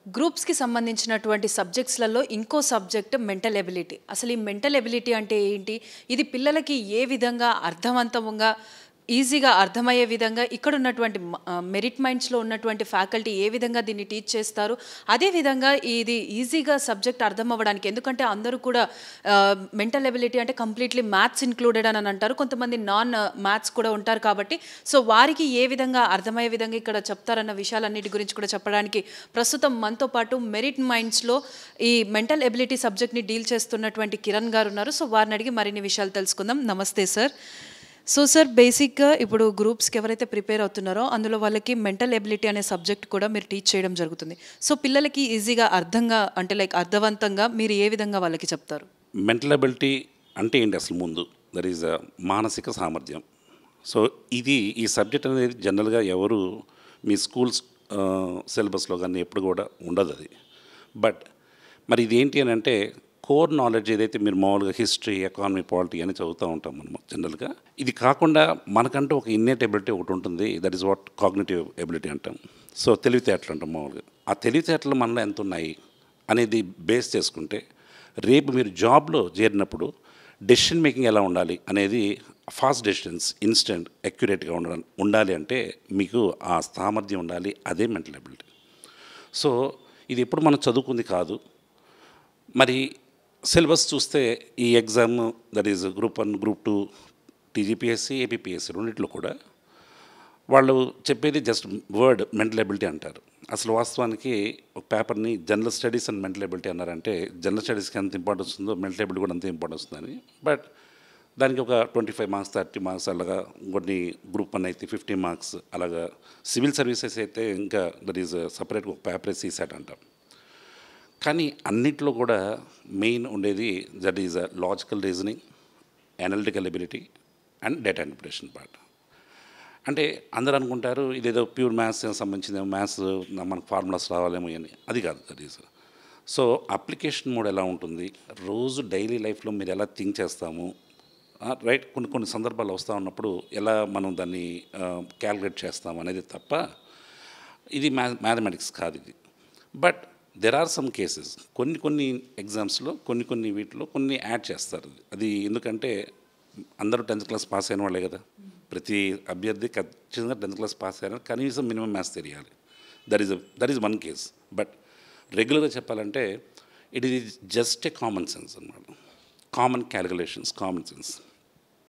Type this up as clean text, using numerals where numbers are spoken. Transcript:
గ్రూప్స్‌కి సంబంధించినటువంటి సబ్జెక్ట్స్‌లలో ఇంకో subject mental ability. అసలు ఈ మెంటల్ ఎబిలిటీ అంటే ఏంటి? ఇది పిల్లలకి ఏ విధంగా అర్థవంతంగా, ఈజీగా అర్థమయ్యే విధంగా ఇక్కడున్నటువంటి మెరిట్ మైండ్స్‌లో ఉన్నటువంటి ఫ్యాకల్టీ ఏ విధంగా దీన్ని టీచ్ చేస్తారు? అదే విధంగా ఇది ఈజీగా సబ్జెక్ట్ అర్థమవ్వడానికి ఎందుకంటే అందరూ కూడా మెంటల్ ఎబిలిటీ అంటే కంప్లీట్‌లీ మ్యాథ్స్ ఇంక్లూడెడ్ అని అంటారు. కొంతమంది నాన్ మ్యాథ్స్ కూడా ఉంటారు కాబట్టి సో వారికి ఏ విధంగా అర్థమయ్యే విధంగా ఇక్కడ చెప్తారన్న విషయాలన్నిటి గురించి కూడా చెప్పడానికి ప్రస్తుతం మనతో పాటు మెరిట్ మైండ్స్‌లో ఈ మెంటల్ ఎబిలిటీ సబ్జెక్ట్‌ని డీల్ చేస్తున్నటువంటి కిరణ్ గారు ఉన్నారు. సో వారిని అడిగి మరిన్ని విషయాలు తెలుసుకుందాం. నమస్తే సార్. సో సార్ బేసిక్‌గా ఇప్పుడు గ్రూప్స్‌కి ఎవరైతే ప్రిపేర్ అవుతున్నారో అందులో వాళ్ళకి మెంటల్ ఎబిలిటీ అనే సబ్జెక్ట్ కూడా మీరు టీచ్ చేయడం జరుగుతుంది. సో పిల్లలకి ఈజీగా అర్థంగా అంటే లైక్ అర్థవంతంగా మీరు ఏ విధంగా వాళ్ళకి చెప్తారు? మెంటల్ ఎబిలిటీ అంటే ఏంటి అసలు ముందు? దట్ ఈజ్ మానసిక సామర్థ్యం. సో ఈ సబ్జెక్ట్ అనేది జనరల్గా ఎవరు మీ స్కూల్స్ సిలబస్లో కానీ ఎప్పుడు కూడా ఉండదు అది. బట్ మరి ఇదేంటి అని అంటే కోర్ నాలెడ్జ్ ఏదైతే మీరు మామూలుగా హిస్టరీ, ఎకానమీ, పాలిటీ అని చదువుతూ ఉంటాం మనం జనరల్గా. ఇది కాకుండా మనకంటూ ఒక ఇన్నేట్ ఎబిలిటీ ఒకటి ఉంటుంది. That is what cognitive ability అంటాం. సో తెలివితేటలు అంటాం మామూలుగా. ఆ తెలివితేటలు మనలో ఎంత ఉన్నాయి అనేది బేస్ చేసుకుంటే రేపు మీరు జాబ్లో చేరినప్పుడు డెసిషన్ మేకింగ్ ఎలా ఉండాలి అనేది ఫాస్ట్ డెసిషన్స్, ఇన్స్టెంట్, అక్యురేట్గా ఉండాలి అంటే మీకు ఆ సామర్థ్యం ఉండాలి. అదే మెంటల్ ఎబిలిటీ. సో ఇది ఎప్పుడు మనం చదువుకుంది కాదు. మరి సిలబస్ చూస్తే ఈ exam that is group 1, group 2, TGPSC, APPSC రెండిట్లో కూడా వాళ్ళు చెప్పేది జస్ట్ వర్డ్ మెంటల్ ఎబిలిటీ అంటారు. అసలు వాస్తవానికి ఒక పేపర్ని general studies and mental ability అన్నారంటే జనరల్ స్టడీస్కి ఎంత ఇంపార్టెన్స్ ఉందో మెంటల్ ఎబిలిటీ కూడా అంతే ఇంపార్టెన్స్ ఉందని. బట్ దానికి ఒక 25 మార్క్స్, 30 మార్క్స్ అలాగా, కొన్ని గ్రూప్ 1 అయితే 50 మార్క్స్ అలాగా, సివిల్ సర్వీసెస్ అయితే ఇంకా దట్ ఈజ్ సపరేట్గా ఒక పేపర్ సీసాట్ అంటాం. కానీ అన్నిట్లో కూడా మెయిన్ ఉండేది that is logical reasoning, analytical ability and data interpretation part. అంటే అందరూ అనుకుంటారు ఇదేదో ప్యూర్ మ్యాథ్స్ సంబంధించింది, మ్యాథ్స్ మనకు ఫార్ములాస్ రావాలేమో అని. అది కాదు that is. So application mode ఎలా ఉంటుంది, రోజు డైలీ లైఫ్లో మీరు ఎలా థింక్ చేస్తాము, రైట్, కొన్ని సందర్భాలు వస్తూ ఉన్నప్పుడు ఎలా మనం దాన్ని క్యాల్కులేట్ చేస్తాము అనేది తప్ప ఇది మ్యాథమెటిక్స్ కాదు ఇది. But there are some cases కొన్ని ఎగ్జామ్స్లో కొన్ని వీటిలో కొన్ని యాడ్ చేస్తారు. అది ఎందుకంటే అందరూ 10th క్లాస్ పాస్ అయిన వాళ్ళే కదా. ప్రతి అభ్యర్థి ఖచ్చితంగా 10th క్లాస్ పాస్ అయిన కనీసం మినిమం మ్యాథ్స్ తెలియాలి. That is one case. But రెగ్యులర్గా చెప్పాలంటే it is just a common sense అన్నమాట. Common calculations, common sense.